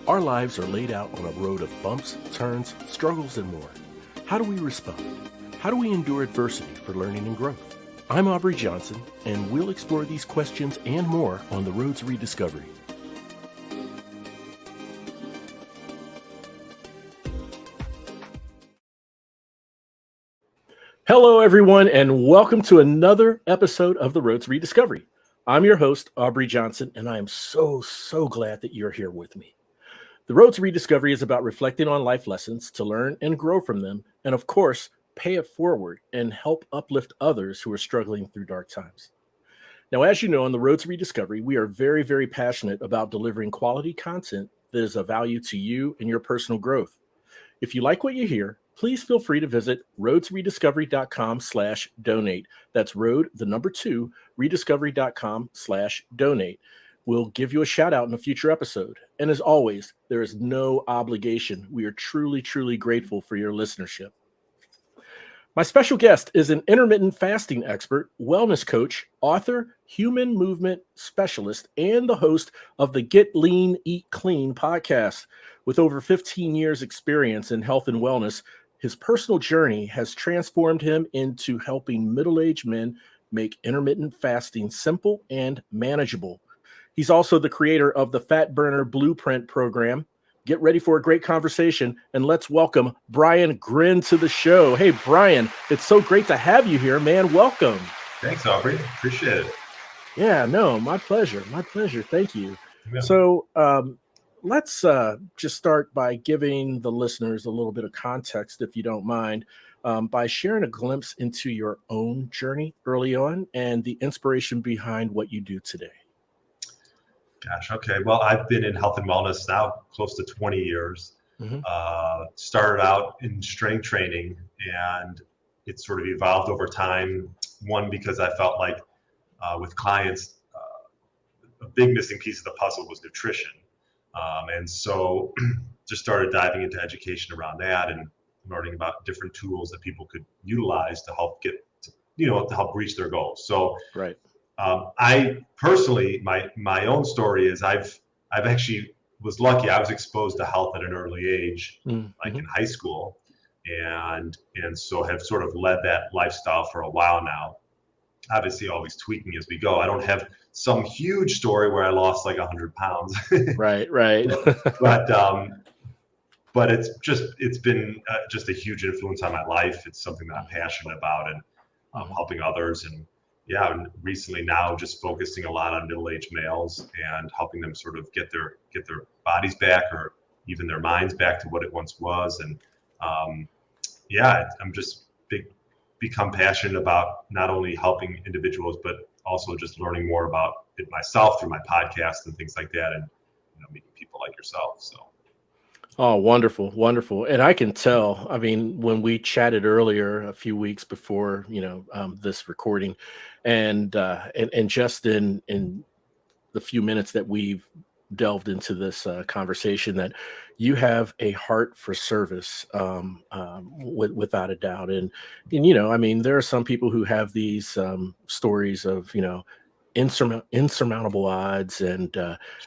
Our lives are laid out on a road of bumps, turns, struggles, and more. How do we respond? How do we endure adversity for learning and growth? I'm Aubrey Johnson, and we'll explore these questions and more on The Road to Rediscovery. Hello, everyone, and welcome to another episode of The Road to Rediscovery. I'm your host, Aubrey Johnson, and I am so glad that you're here with me. The Road to Rediscovery is about reflecting on life lessons to learn and grow from them, and of course, pay it forward and help uplift others who are struggling through dark times. Now, as you know, on The Road to Rediscovery, we are very passionate about delivering quality content that is of value to you and your personal growth. If you like what you hear, please feel free to visit roadtorediscovery.com/donate. That's road, the number 2, rediscovery.com/donate. We'll give you a shout out in a future episode. And as always, there is no obligation. We are truly grateful for your listenership. My special guest is an intermittent fasting expert, wellness coach, author, human movement specialist, and the host of the Get Lean, Eat Clean podcast. With over 15 years experience in health and wellness, his personal journey has transformed him into helping middle-aged men make intermittent fasting simple and manageable. He's also the creator of the Fat Burner Blueprint program. Get ready for a great conversation, and let's welcome Brian Gryn to the show. Hey, Brian, it's so great to have you here, man. Welcome. Thanks, Aubrey. Appreciate it. Yeah, no, my pleasure. Thank you. Yeah. So let's just start by giving the listeners a little bit of context, if you don't mind, by sharing a glimpse into your own journey early on and the inspiration behind what you do today. Gosh, okay. Well, I've been in health and wellness now close to 20 years. Mm-hmm. Started out in strength training, and it sort of evolved over time. One, because I felt like with clients, a big missing piece of the puzzle was nutrition. And so just started diving into education around that and learning about different tools that people could utilize to help to help reach their goals. So Right. I personally, my own story is I've actually was lucky. I was exposed to health at an early age, like in high school, and so have sort of led that lifestyle for a while now. Obviously, always tweaking as we go. I don't have some huge story where I lost like 100 pounds. Right. But it's been just a huge influence on my life. It's something that I'm passionate about, and helping others. And yeah, and recently now just focusing a lot on middle-aged males and helping them sort of get their bodies back, or even their minds back to what it once was. And I'm just become passionate about not only helping individuals, but also just learning more about it myself through my podcast and things like that, and meeting people like yourself. So. Oh, wonderful. And I can tell, I mean, when we chatted earlier a few weeks before, this recording, and just in the few minutes that we've delved into this conversation, that you have a heart for service, without a doubt. And I mean, there are some people who have these stories of, insurmountable odds and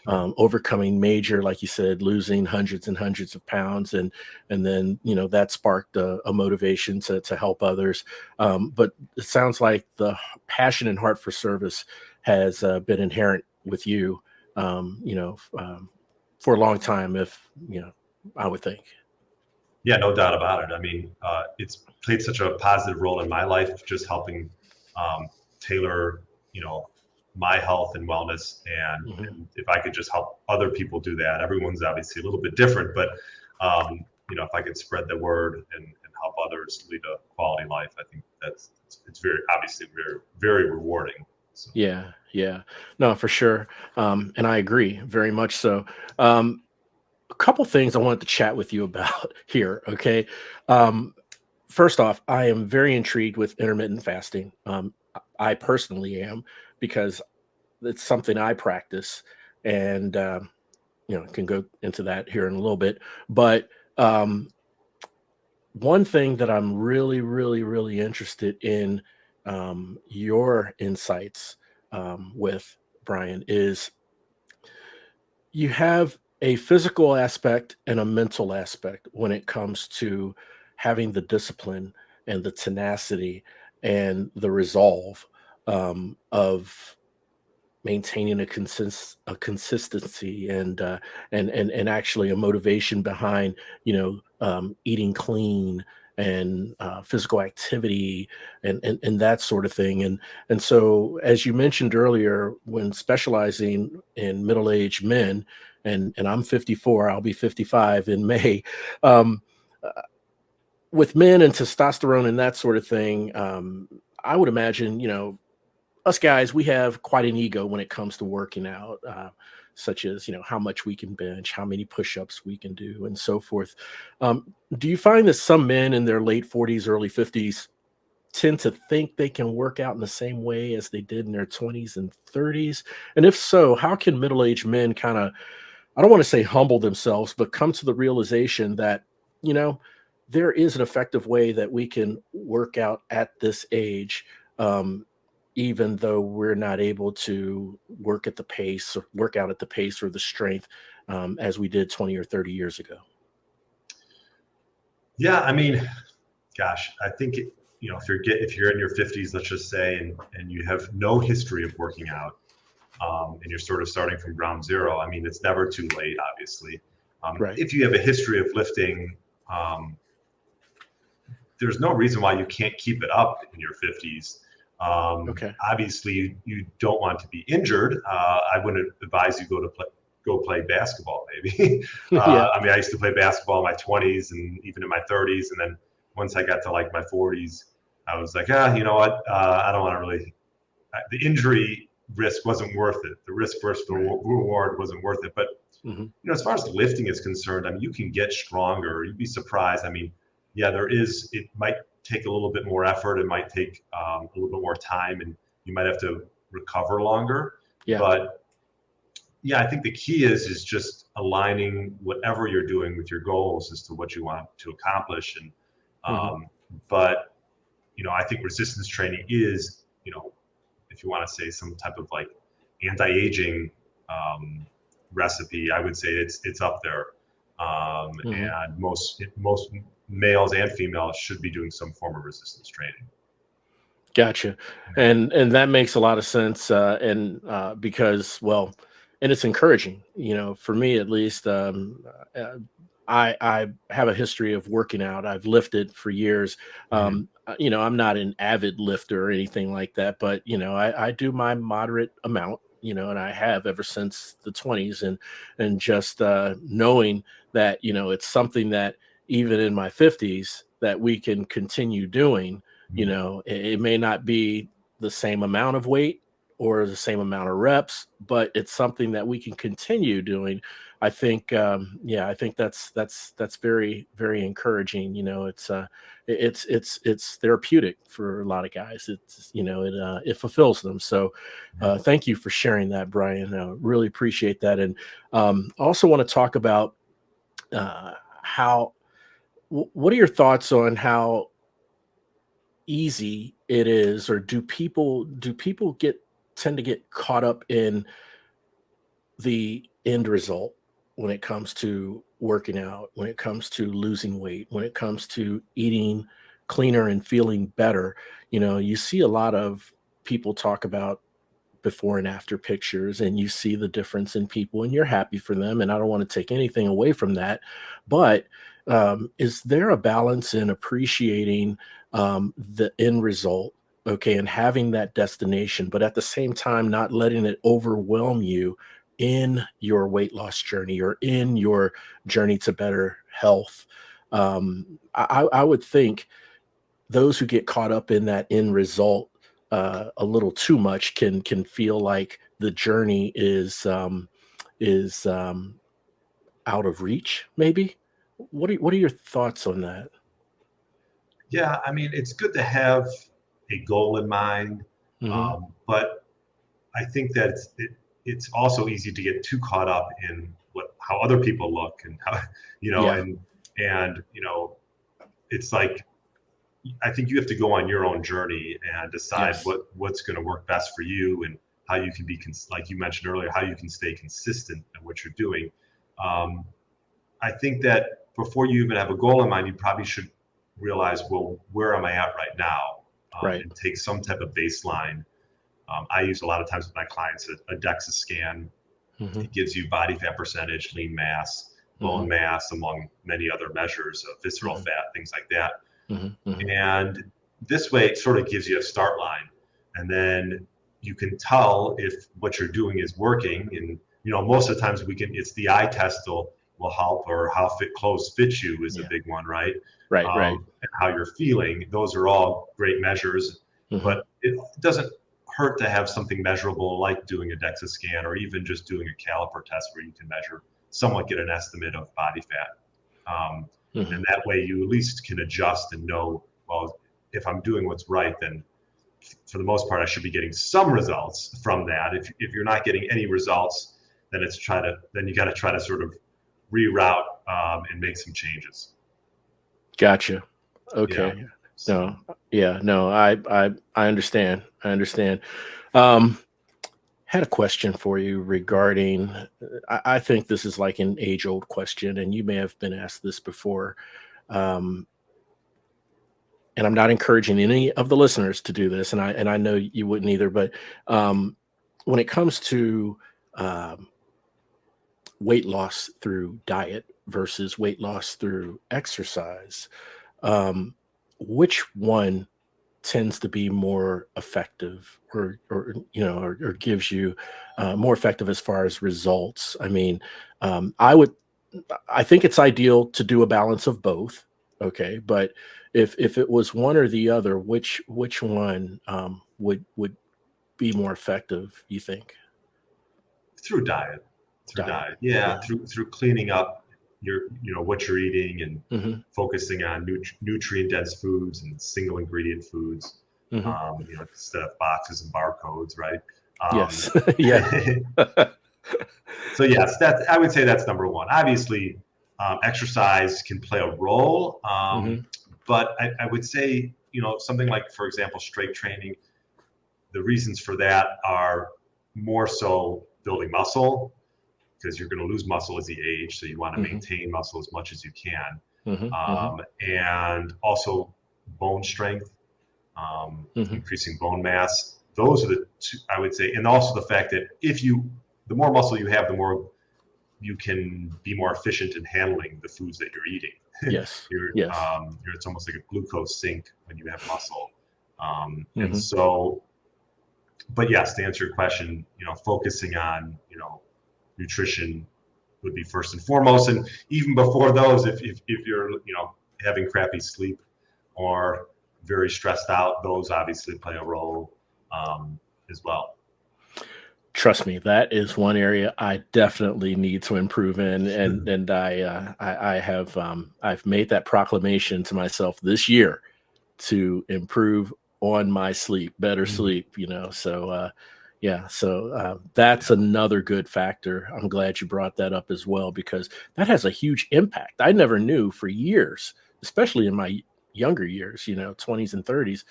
overcoming major, like you said, losing hundreds and hundreds of pounds, and then that sparked a motivation to help others. But it sounds like the passion and heart for service has been inherent with you, for a long time. If I would think. Yeah, no doubt about it. I mean, it's played such a positive role in my life, just helping tailor, my health and wellness. And if I could just help other people do that, everyone's obviously a little bit different, but if I could spread the word and help others lead a quality life, I think it's very obviously very rewarding. So. Yeah. No, for sure. And I agree very much so. A couple things I wanted to chat with you about here. Okay. First off, I am very intrigued with intermittent fasting. I personally am, because it's something I practice, and can go into that here in a little bit. But one thing that I'm really interested in your insights with, Brian, is you have a physical aspect and a mental aspect when it comes to having the discipline and the tenacity and the resolve of maintaining a consistency and actually a motivation behind eating clean and physical activity and that sort of thing. And so, as you mentioned earlier, when specializing in middle-aged men, and I'm 54, I'll be 55 in May. um, uh, with men and testosterone and that sort of thing, I would imagine, us guys, we have quite an ego when it comes to working out, such as, how much we can bench, how many push-ups we can do, and so forth. Do you find that some men in their late 40s, early 50s tend to think they can work out in the same way as they did in their 20s and 30s? And if so, how can middle-aged men kind of, I don't want to say humble themselves, but come to the realization that, you know, there is an effective way that we can work out at this age, um, even though we're not able to work at the pace or work out at the pace or the strength as we did 20 or 30 years ago. Yeah, I mean, gosh, I think if you're in your 50s, let's just say, and you have no history of working out, and you're sort of starting from ground zero. I mean, it's never too late, obviously. Right. If you have a history of lifting, there's no reason why you can't keep it up in your 50s. Okay. Obviously, you don't want to be injured. I wouldn't advise you go play basketball, maybe. Yeah. I mean, I used to play basketball in my 20s and even in my 30s, and then once I got to like my 40s, I was like, you know what? I don't want to really. The injury risk wasn't worth it. The risk versus the Right. reward wasn't worth it. But Hmm. as far as lifting is concerned, I mean, you can get stronger. You'd be surprised. I mean, yeah, there is. It might take a little bit more effort. It might take a little bit more time, and you might have to recover longer. Yeah. But yeah, I think the key is just aligning whatever you're doing with your goals as to what you want to accomplish. And Hmm. but I think resistance training is, if you want to say some type of like anti-aging um, recipe, I would say it's up there. Hmm. And most males and females should be doing some form of resistance training. Gotcha. And that makes a lot of sense. And because, well, and it's encouraging, for me at least. Uh, I have a history of working out. I've lifted for years. Mhm. I'm not an avid lifter or anything like that, but I do my moderate amount. And I have ever since the 20s, and just knowing that it's something that even in my 50s that we can continue doing. It may not be the same amount of weight or the same amount of reps, but it's something that we can continue doing. I think, yeah, I think that's very, very encouraging. It's therapeutic for a lot of guys. It fulfills them. So, thank you for sharing that, Brian. Really appreciate that. And I also want to talk about how. What are your thoughts on how easy it is, or do people get tend to get caught up in the end result when it comes to working out, when it comes to losing weight, when it comes to eating cleaner and feeling better? You see a lot of people talk about before and after pictures, and you see the difference in people, and you're happy for them, and I don't want to take anything away from that. But is there a balance in appreciating the end result, okay, and having that destination, but at the same time not letting it overwhelm you in your weight loss journey or in your journey to better health? I would think those who get caught up in that end result a little too much can feel like the journey is out of reach. Maybe. What are your thoughts on that? Yeah, I mean, it's good to have a goal in mind, Hmm. but I think that it's also easy to get too caught up in how other people look and how Yeah. and it's like I think you have to go on your own journey and decide Yes. what's going to work best for you and how you can be like you mentioned earlier, how you can stay consistent in what you're doing. I think that before you even have a goal in mind, you probably should realize, well, where am I at right now? Right. And take some type of baseline. I use a lot of times with my clients a DEXA scan. Mm-hmm. It gives you body fat percentage, lean mass, bone mass, among many other measures of visceral fat, things like that. And this way, it sort of gives you a start line. And then you can tell if what you're doing is working. And, most of the times it's the eye test will help, or how clothes fit you is a big one, right? Right. Right. And how you're feeling. Those are all great measures, but it doesn't hurt to have something measurable like doing a DEXA scan, or even just doing a caliper test where you can somewhat get an estimate of body fat. And that way you at least can adjust and know, well, if I'm doing what's right, then for the most part, I should be getting some results from that. If you're not getting any results, then you got to try to sort of reroute and make some changes. Gotcha. Okay. Yeah. So. No. Yeah. No. I understand. Had a question for you regarding. I think this is like an age-old question, and you may have been asked this before. And I'm not encouraging any of the listeners to do this, and I know you wouldn't either. But when it comes to weight loss through diet versus weight loss through exercise, which one tends to be more effective, or gives you more effective as far as results? I mean, I think it's ideal to do a balance of both. Okay. But if it was one or the other, which one would be more effective, you think? Through diet. Yeah. Through cleaning up what you're eating, and focusing on nutrient dense foods and single ingredient foods, instead of boxes and barcodes, right? Yes. Yeah. So yes, I would say that's number one. Obviously, exercise can play a role, but I would say, something like, for example, strength training, the reasons for that are more so building muscle, because you're going to lose muscle as you age, so you want to maintain muscle as much as you can, and also bone strength, increasing bone mass. Those are the two, I would say, and also the fact that the more muscle you have, the more you can be more efficient in handling the foods that you're eating. Yes. It's almost like a glucose sink when you have muscle, and so. But yes, to answer your question, focusing on nutrition would be first and foremost, and even before those, if you're having crappy sleep or very stressed out, those obviously play a role as well. Trust me, that is one area I definitely need to improve in, and I have I've made that proclamation to myself this year to improve on my sleep, better sleep. So that's another good factor. I'm glad you brought that up as well, because that has a huge impact. I never knew for years, especially in my younger years, 20s and 30s,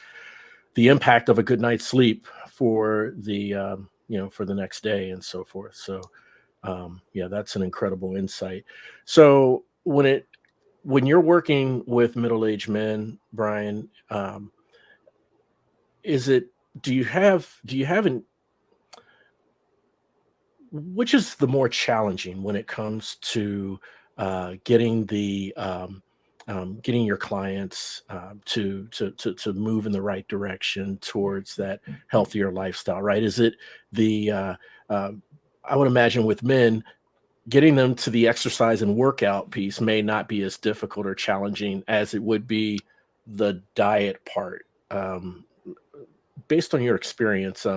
the impact of a good night's sleep for the for the next day and so forth. So that's an incredible insight. So when you're working with middle-aged men, Brian, do you have which is the more challenging when it comes to getting getting your clients to move in the right direction towards that healthier lifestyle, right? Is it I would imagine with men, getting them to the exercise and workout piece may not be as difficult or challenging as it would be the diet part. Based on your experience,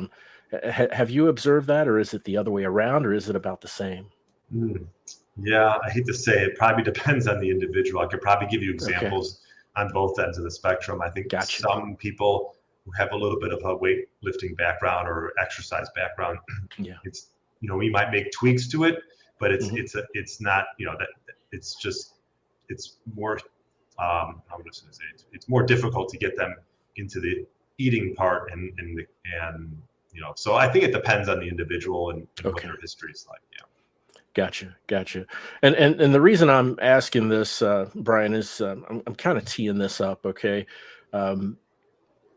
have you observed that, or is it the other way around, or is it about the same? Yeah, I hate to say it, probably depends on the individual. I could probably give you examples on both ends of the spectrum. I think some people who have a little bit of a weightlifting background or exercise background, it's we might make tweaks to it, but it's not that it's more I'm just going to say it's more difficult to get them into the eating part, and so I think it depends on the individual and what their history is like. Yeah. Gotcha. And the reason I'm asking this, Brian, is I'm kind of teeing this up. Okay, um,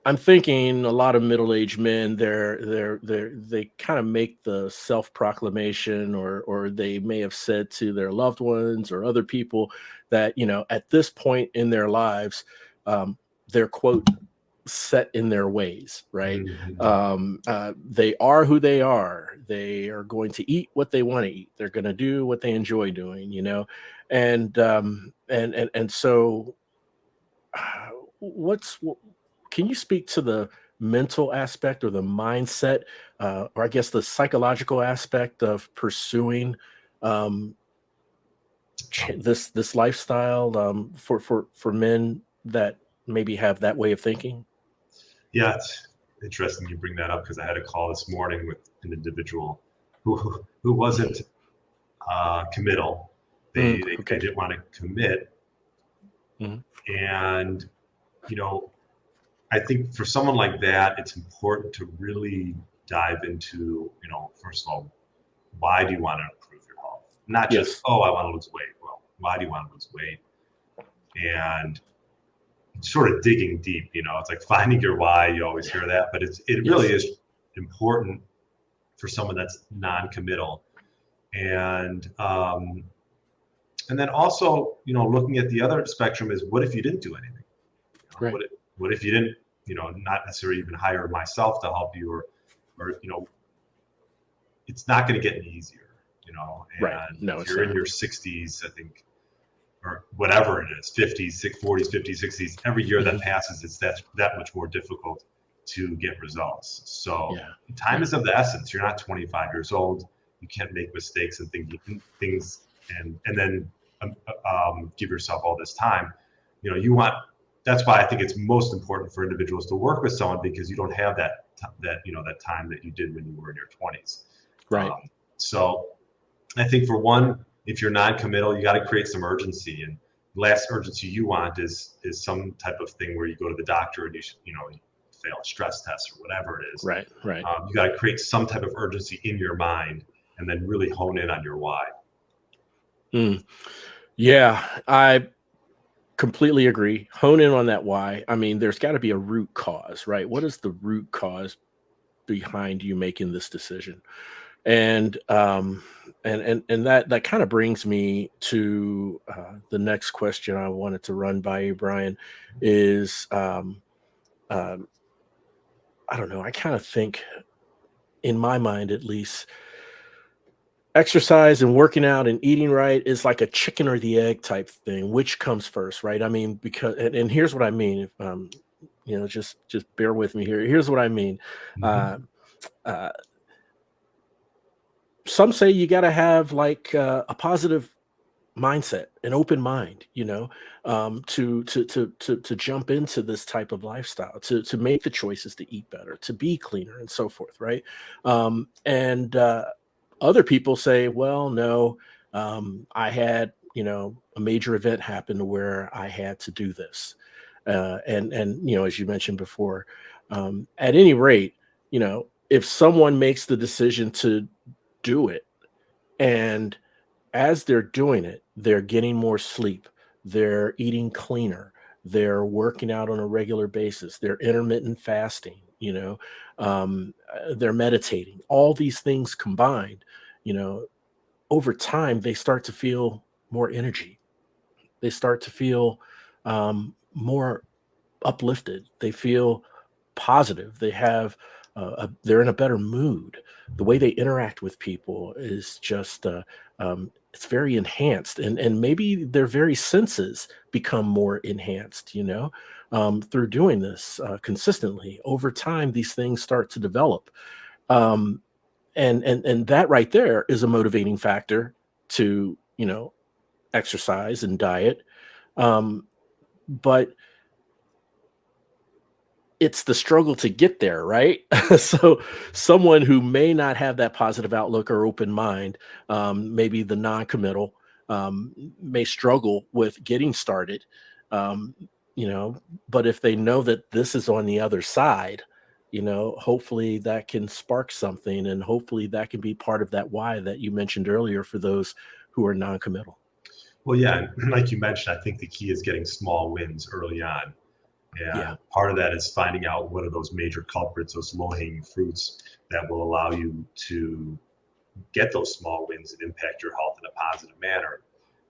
I'm thinking a lot of middle-aged men, they kind of make the self-proclamation, or they may have said to their loved ones or other people that, at this point in their lives, they're quote set in their ways, right? Mhm. They are who they are. They are going to eat what they want to eat. They're going to do what they enjoy doing, and so uh, what's can you speak to the mental aspect or the mindset, or I guess the psychological aspect of pursuing um, Um, this lifestyle, for men that maybe have that way of thinking? yeah, it's interesting you bring that up because I had a call this morning with an individual who wasn't committal. They Okay. didn't want to commit, Mhm. and you know, I think for someone like that, it's important to really dive into, first of all, why do you want to improve your health? Not just, Yes. oh, I want to lose weight. Well, why do you want to lose weight? And sort of digging deep, it's like finding your why. You always hear that, but it really Yes. is important for someone that's non-committal. And and then also, looking at the other spectrum is what if you didn't do anything? Right. What if you didn't, not necessarily even hire myself to help you, or it's not going to get any easier, Right. and No, if it's you're in not. your 60s, I think, or whatever it is, 50s, 40s, 50s, 60s, every year that Mhm. passes, it's that much more difficult to get results. So Yeah. time Yeah. is of the essence. You're not 25 years old. You can't make mistakes and things and then give yourself all this time. You want. That's why I think it's most important for individuals to work with someone, because you don't have that time that you did when you were in your 20s. Right. So I think for one, if you're non-committal, you got to create some urgency. And the last urgency you want is some type of thing where you go to the doctor and you fail a stress test or whatever it is. Right. Right. You got to create some type of urgency in your mind, and then really hone in on your why. Mm. Yeah. I completely agree. Hone in on that why. I mean, there's got to be a root cause, right? What is the root cause behind you making this decision? And that kind of brings me to the next question I wanted to run by you, Brian. Is um, I don't know. I kind of think, in my mind at least, exercise and working out and eating right is like a chicken or the egg type thing. Which comes first, right? I mean, because and here's what I mean. If just bear with me here. Here's what I mean. Mm-hmm. Uh, uh, some say you got to have like a positive mindset, an open mind, to jump into this type of lifestyle, to make the choices to eat better, to be cleaner, and so forth, right? And other people say, well, no, I had a major event happen where I had to do this, and as you mentioned before, at any rate, if someone makes the decision to do it, and as they're doing it, they're getting more sleep, they're eating cleaner, they're working out on a regular basis, they're intermittent fasting, they're meditating. All these things combined, you know, over time, they start to feel more energy. They start to feel more uplifted. They feel positive. They're in a better mood. The way they interact with people is just it's very enhanced, and maybe their very senses become more enhanced. Through doing this consistently over time, these things start to develop, um, and that right there is a motivating factor to exercise and diet. Um, but it's the struggle to get there, right? So someone who may not have that positive outlook or open mind, maybe the non-committal, may struggle with getting started. Um, you know, but if they know that this is on the other side, hopefully that can spark something, and hopefully that can be part of that why that you mentioned earlier for those who are non-committal. Well, yeah, and like you mentioned, I think the key is getting small wins early on. Yeah. And part of that is finding out what are those major culprits, those low-hanging fruits that will allow you to get those small wins and impact your health in a positive manner.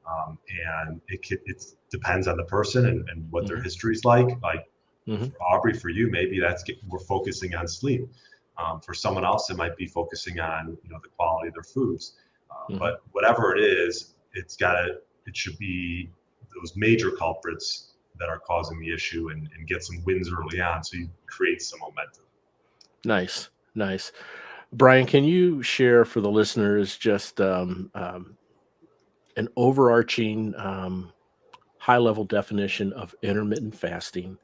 And it depends on the person and what their history is like. Like for Aubrey, for you, maybe we're focusing on sleep. For someone else, it might be focusing on the quality of their foods. But whatever it is, it should be those major culprits that are causing the issue, and get some wins early on so you create some momentum. Nice. Brian, can you share for the listeners just an overarching high-level definition of intermittent fasting,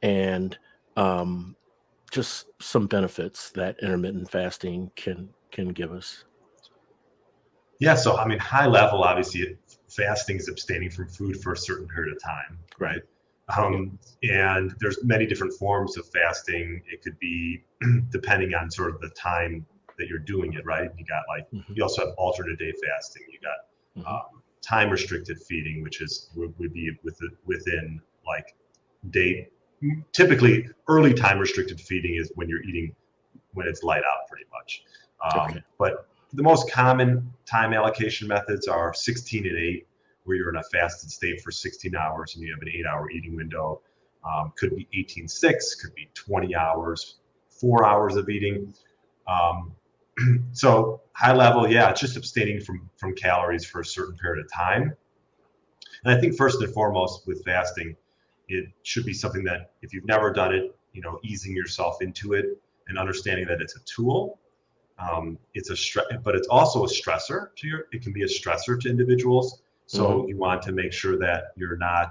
and just some benefits that intermittent fasting can give us? Yeah, so I mean, high level, obviously, fasting is abstaining from food for a certain period of time, right? And there's many different forms of fasting. It could be depending on sort of the time that you're doing it, right? You got you also have alternate day fasting. You got time restricted feeding, which would be within like day. Typically, early time restricted feeding is when you're eating when it's light out, pretty much. But the most common time allocation methods are 16 and 8, where you're in a fasted state for 16 hours and you have an 8-hour eating window. Could be 18-6, could be 20 hours, 4 hours of eating. So high level, yeah, it's just abstaining from calories for a certain period of time. And I think first and foremost with fasting, it should be something that if you've never done it, easing yourself into it and understanding that it's a tool. But it's also a stressor it can be a stressor to individuals. So you want to make sure that you're not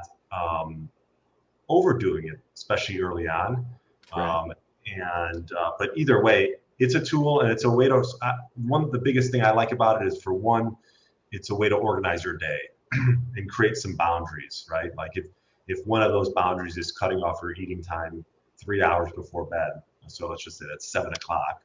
overdoing it, especially early on. But either way, it's a tool, and it's a way to, one of the biggest thing I like about it is, for one, it's a way to organize your day and create some boundaries, right? Like if one of those boundaries is cutting off your eating time 3 hours before bed, so let's just say that's 7 o'clock,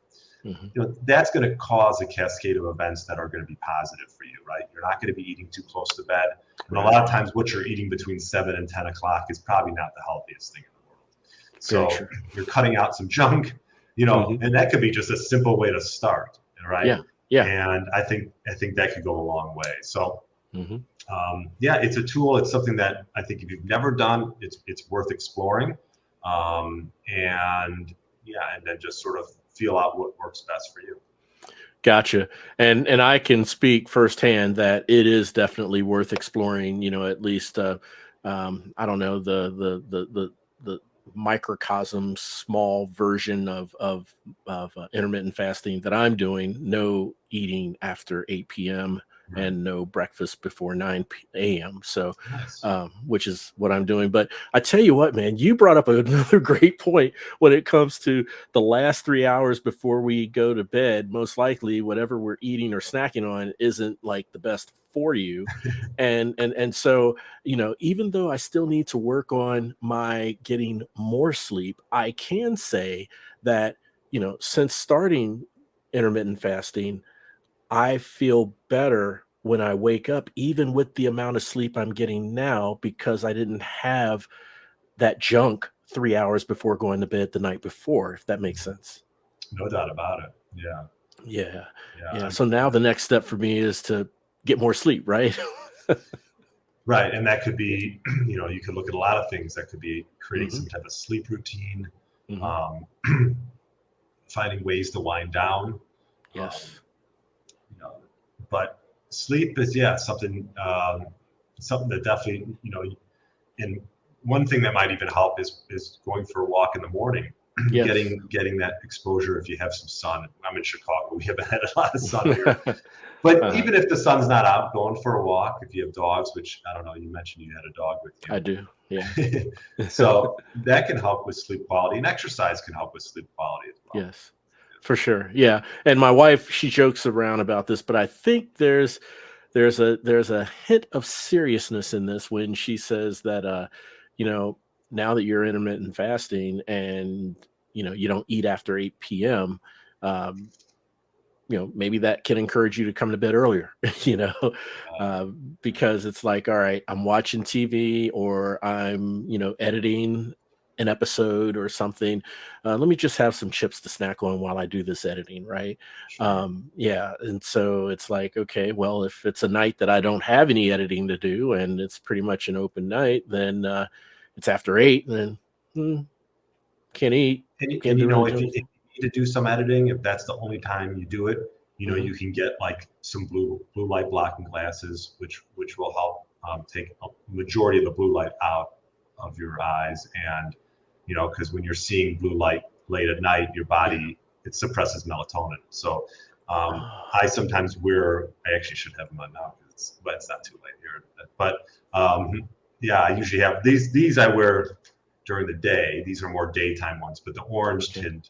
that's going to cause a cascade of events that are going to be positive for you, right? You're not going to be eating too close to bed. And a lot of times what you're eating between 7 and 10 o'clock is probably not the healthiest thing in the world. So you're cutting out some junk, and that could be just a simple way to start, right? Yeah. And I think that could go a long way. So it's a tool. It's something that I think if you've never done, it's worth exploring. And then just sort of feel out what works best for you. Gotcha. And I can speak firsthand that it is definitely worth exploring, at least I don't know, the microcosm small version of intermittent fasting that I'm doing. No eating after 8 p.m. and no breakfast before 9 a.m. So, which is what I'm doing. But I tell you what, man, you brought up another great point when it comes to the last 3 hours before we go to bed. Most likely, whatever we're eating or snacking on isn't like the best for you. And so, even though I still need to work on my getting more sleep, I can say that, since starting intermittent fasting, I feel better when I wake up, even with the amount of sleep I'm getting now, because I didn't have that junk 3 hours before going to bed the night before, if that makes sense. No doubt about it. Yeah. So now the next step for me is to get more sleep, right? Right. And that could be, you could look at a lot of things. That could be creating some type of sleep routine, finding ways to wind down. Yes. But sleep is, something that definitely, and one thing that might even help is going for a walk in the morning, getting that exposure. If you have some sun, I'm in Chicago, we haven't had a lot of sun here. But even if the sun's not out, going for a walk, if you have dogs, which I don't know, you mentioned you had a dog with you. I do, yeah. So that can help with sleep quality, and exercise can help with sleep quality as well. Yes, for sure. Yeah. And my wife, she jokes around about this, but I think there's a hint of seriousness in this when she says that, now that you're intermittent fasting and you don't eat after 8 p.m., um, maybe that can encourage you to come to bed earlier, you know, uh, because it's like, all right, I'm watching TV or I'm, editing an episode or something. Let me just have some chips to snack on while I do this editing, right? Sure. Yeah. And so it's like, okay, well, if it's a night that I don't have any editing to do and it's pretty much an open night, then it's after 8, then can't eat, can't And do really if do you anything. need to do some editing, if that's the only time you do it, Hmm. you can get like some blue light blocking glasses, which will help take a majority of the blue light out of your eyes. And because when you're seeing blue light late at night, your Yeah. body, it suppresses melatonin. So Oh, I sometimes wear. I actually should have them on now, but it's not too late here. But yeah, I usually have these. These I wear during the day. These are more daytime ones, but the orange okay. tint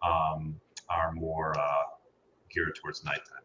are more geared towards nighttime.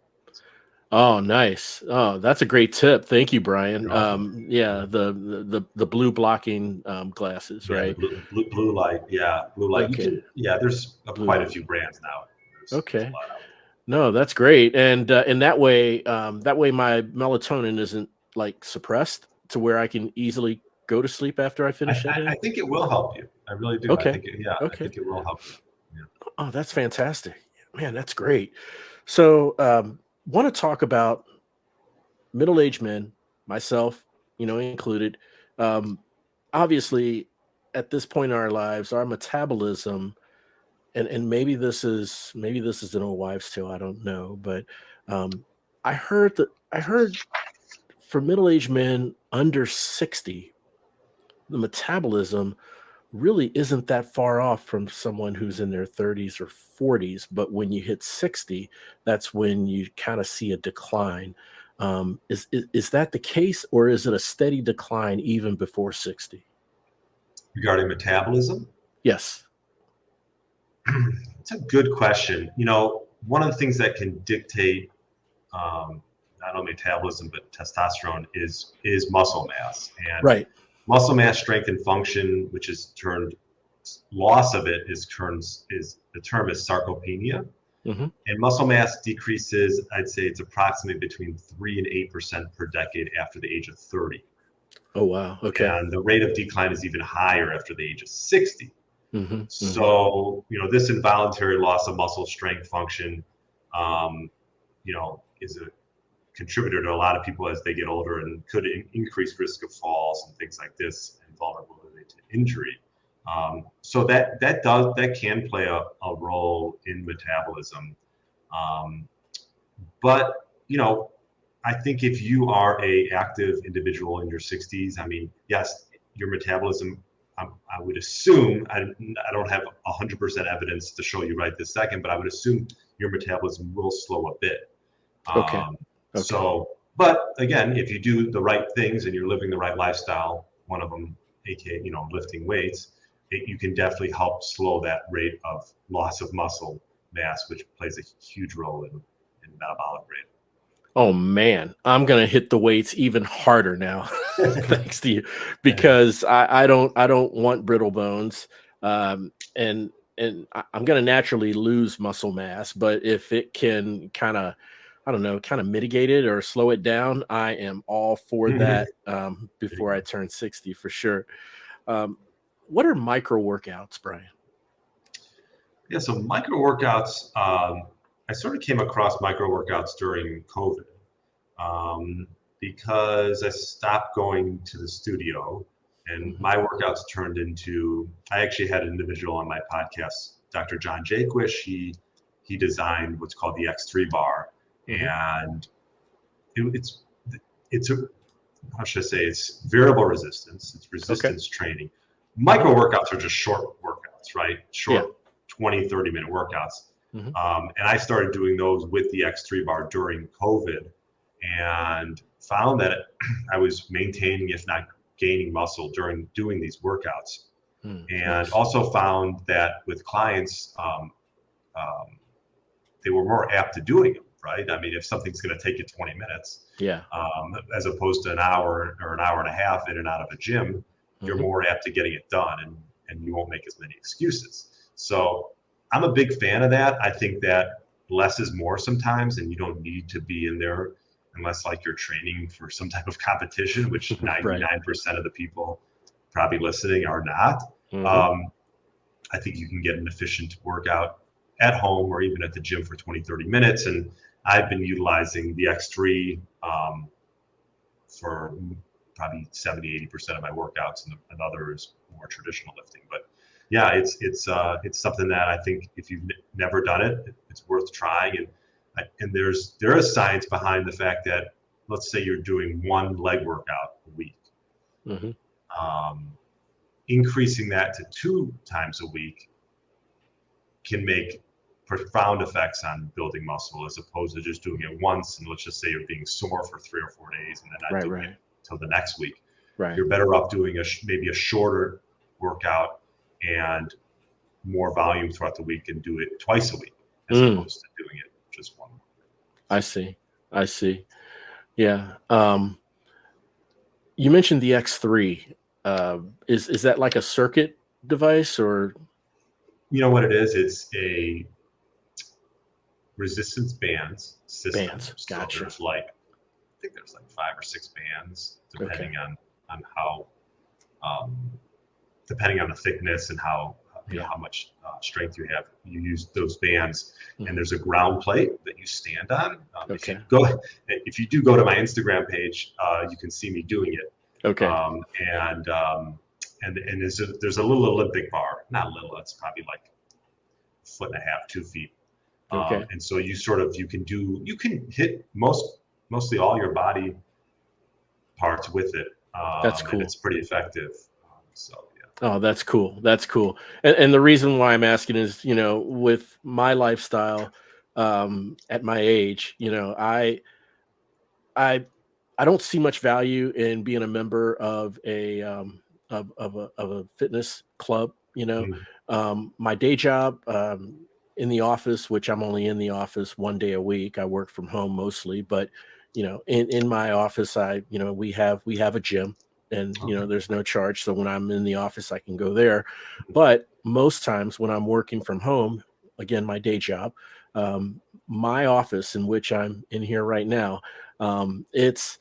Oh, nice. Oh, that's a great tip. Thank you, Brian. You're welcome. Yeah, the blue blocking glasses, Yeah, the right? blue light. Yeah, blue light. You Okay, can. Yeah, there's blue quite a light. few brands now. There's a Okay. lot out No, that's great. And that way my melatonin isn't like suppressed to where I can easily go to sleep after I there. finish I editing. think it will help you. I really do. I Okay. think. Yeah, I Okay. think it will help you. Yeah. Oh, that's fantastic. Man, that's great. So, want to talk about middle-aged men, myself, included. Um, Obviously, at this point in our lives, our metabolism, and maybe this is an old wives' tale. I don't know, but um, I heard for middle-aged men under 60, the metabolism really isn't that far off from someone who's in their 30s or 40s. But when you hit 60, that's when you kind of see a decline. Is that the case, or is it a steady decline even before 60? Regarding metabolism, Yes. it's a good question. One of the things that can dictate not only metabolism but testosterone is muscle mass. And Right. muscle mass strength and function, which is turned loss of it is the term is sarcopenia. Hmm. And muscle mass decreases, I'd say it's approximately between 3 and 8% per decade after the age of 30. Oh, wow. Okay. And the rate of decline is even higher after the age of 60. Hmm. Hmm. So, this involuntary loss of muscle strength function, um, is a contributor to a lot of people as they get older and could increase risk of falls and things like this and vulnerability to injury. So that can play a role in metabolism. Um, but I think if you are a active individual in your 60s, I mean, yes, your metabolism. I would assume I don't have 100% evidence to show you right this second, but I would assume your metabolism will slow a bit. Okay. Um, Okay. but again, if you do the right things and you're living the right lifestyle, one of them, aka lifting weights, you can definitely help slow that rate of loss of muscle mass, which plays a huge role in metabolic Oh man, I'm gonna hit the weights even harder now, rate. thanks to you, because I don't want brittle bones, and I'm gonna naturally lose muscle mass. But if it can kind of, I don't know, kind of mitigate it or slow it down, I am all for There that. you Before I go. turn 60, for sure. Um, what are micro workouts, Brian? Yeah, so micro workouts. I sort of came across micro workouts during COVID um, because I stopped going to the studio and Hmm. my workouts turned into. I actually had an individual on my podcast, Dr. John Jaquish. He designed what's called the X3 bar, Hmm. and it's a how should I say, it's variable resistance, it's Okay. resistance training. Hmm. Micro workouts are just short workouts, right? Yeah. Short 20, 30-minute workouts. Hmm. And I started doing those with the X3 bar during COVID and found that I was maintaining, if not gaining muscle during doing these workouts. And Nice. also found that with clients, um, they were more apt to doing them, right? I mean, if something's going to take you 20 minutes, Yeah. as opposed to an hour or an hour and a half in and out of a gym, you're Hmm. more apt to getting it done and you won't make as many excuses. So I'm a big fan of that. I think that less is more sometimes, and you don't need to be in there unless like you're training for some type of competition, which 99% of the people probably listening are not. I think you can get an efficient workout at home or even at the gym for 20, 30 minutes. And I've been utilizing the X3 for probably 70, 80% of my workouts, and others more traditional lifting. But yeah, it's something that I think if you've never done it, it's worth trying. And there is science behind the fact that, let's say you're doing one leg workout a week, increasing that to 2 times a week can make profound effects on building muscle, as opposed to just doing it once. And let's just say you're being sore for 3 or 4 days and then not doing it until the next week. You're better off doing maybe a shorter workout and more volume throughout the week, and do it twice a week as opposed to doing it just one. I see. Yeah. You mentioned the X3. Is that like a circuit device, or? You know what it is? It's a resistance bands system. Gotcha. So I think there's like 5 or 6 bands, depending on how, depending on the thickness and how how much strength you have. You use those bands, and there's a ground plate that you stand on. If you do go to my Instagram page, you can see me doing it. And there's a little Olympic bar, not little, it's probably like 1.5 feet, 2 feet. And so you can hit mostly all your body parts with it. That's cool. And it's pretty effective. Oh, that's cool. And the reason why I'm asking is, with my lifestyle, at my age, I don't see much value in being a member of a fitness club. My day job, in the office, which I'm only in the office 1 day a week. I work from home mostly, but in my office, we have a gym, and there's no charge. So when I'm in the office, I can go there. But most times when I'm working from home, again, my day job, my office, in which I'm in here right now, it's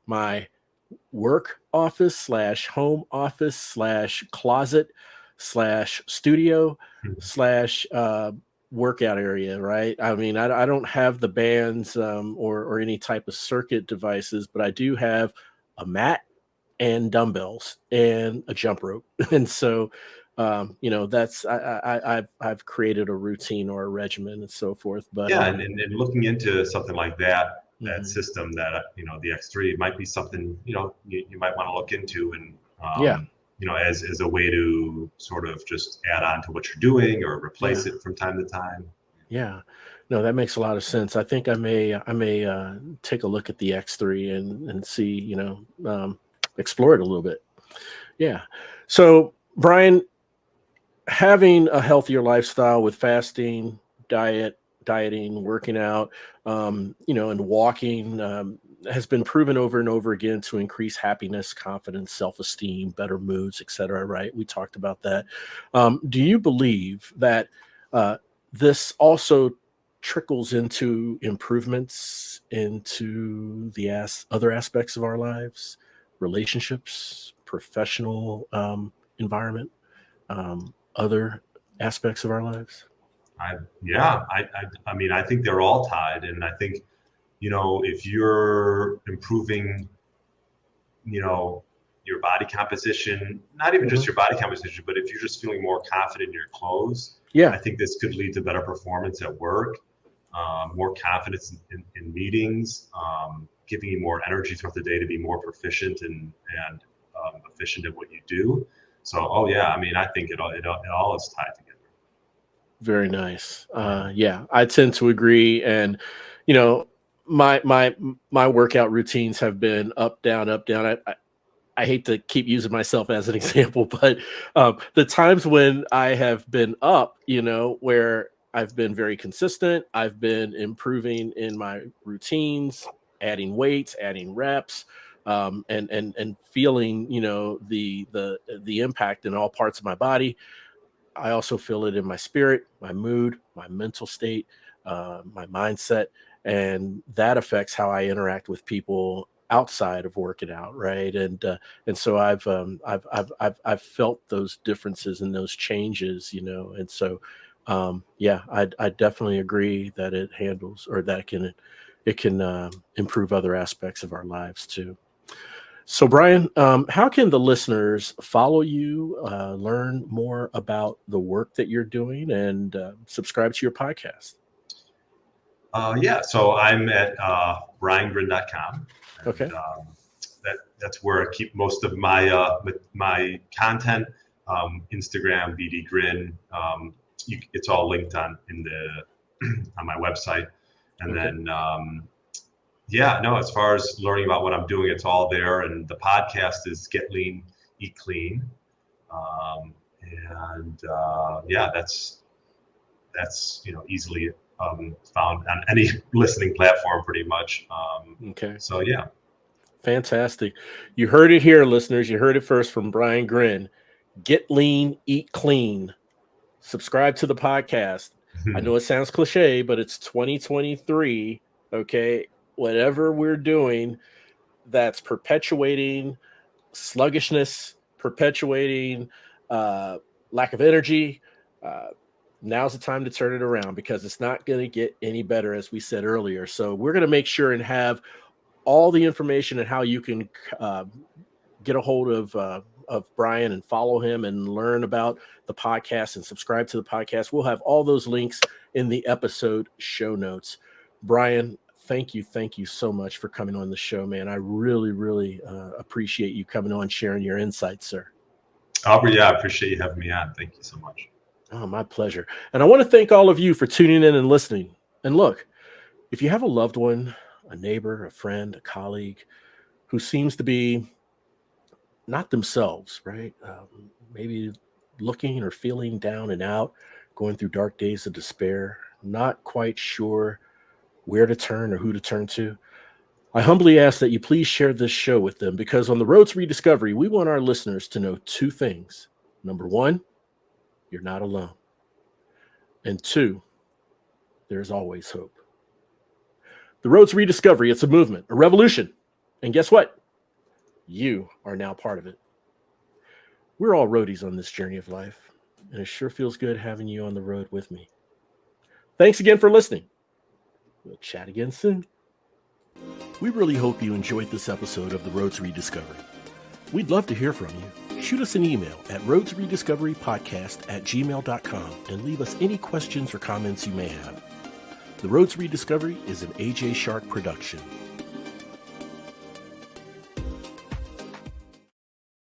my work office / home office / closet / studio / workout area, right? I mean, I don't have the bands or any type of circuit devices, but I do have a mat and dumbbells and a jump rope. And so that's I've created a routine or a regimen and so forth. But and looking into something like that system, that the X3 might be something you might want to look into, and as a way to sort of just add on to what you're doing or replace it from time to time. Yeah, no, that makes a lot of sense. I think I may take a look at the X3 and see, explore it a little bit. Yeah. So, Brian, having a healthier lifestyle with fasting, dieting, working out, and walking, has been proven over and over again to increase happiness, confidence, self-esteem, better moods, etc. Right? We talked about that. Do you believe that this also trickles into improvements into the other aspects of our lives, relationships, professional environment, other aspects of our lives? I mean, I think they're all tied, and I think, if you're improving, your body composition, not even just your body composition, but if you're just feeling more confident in your clothes, I think this could lead to better performance at work, more confidence in meetings, giving you more energy throughout the day to be more proficient and efficient at what you do. So, I mean, I think it all is tied together. Very nice. I tend to agree. And, my workout routines have been up, down, up, down. I hate to keep using myself as an example, but the times when I have been up, where I've been very consistent, I've been improving in my routines, adding weights, adding reps, and feeling, the impact in all parts of my body. I also feel it in my spirit, my mood, my mental state, my mindset, and that affects how I interact with people outside of working out, right? And so I've felt those differences and those changes, and so yeah, I definitely agree that it handles, or that it can improve other aspects of our lives too. So, Brian, how can the listeners follow you, learn more about the work that you're doing, and subscribe to your podcast? Yeah, so I'm at briangryn.com, and Okay. that's where I keep most of my my content. Instagram, BD Gryn. It's all linked on in the on my website, and Okay. then yeah, no. As far as learning about what I'm doing, it's all there, and the podcast is Get Lean, Eat Clean, um, and yeah, that's easily found on any listening platform pretty much. Okay. So yeah. Fantastic. You heard it here, listeners. You heard it first from Brian Gryn. Get lean, eat clean. Subscribe to the podcast. I know it sounds cliche, but it's 2023. Okay. Whatever we're doing that's perpetuating sluggishness, perpetuating uh, lack of energy, uh, now's the time to turn it around, because it's not going to get any better, as we said earlier. So we're going to make sure and have all the information and how you can uh, get a hold of Brian and follow him and learn about the podcast and subscribe to the podcast. We'll have all those links in the episode show notes. Brian, thank you so much for coming on the show, man. I really, really appreciate you coming on, sharing your insights, sir. Albert, yeah, I appreciate you having me on. Thank you so much. Oh, my pleasure. And I want to thank all of you for tuning in and listening. And look, if you have a loved one, a neighbor, a friend, a colleague who seems to be not themselves, right? Maybe looking or feeling down and out, going through dark days of despair, not quite sure where to turn or who to turn to, I humbly ask that you please share this show with them, because on the road to rediscovery, we want our listeners to know two things. Number one, you're not alone. And two, there's always hope. The road to rediscovery, it's a movement, a revolution. And guess what? You are now part of it. We're all roadies on this journey of life, and it sure feels good having you on the road with me. Thanks again for listening. We'll chat again soon. We really hope you enjoyed this episode of The Road to Rediscovery. We'd love to hear from you. Shoot us an email at roadtorediscoverypodcast@gmail.com and leave us any questions or comments you may have. The Road to Rediscovery is an AJ Shark production.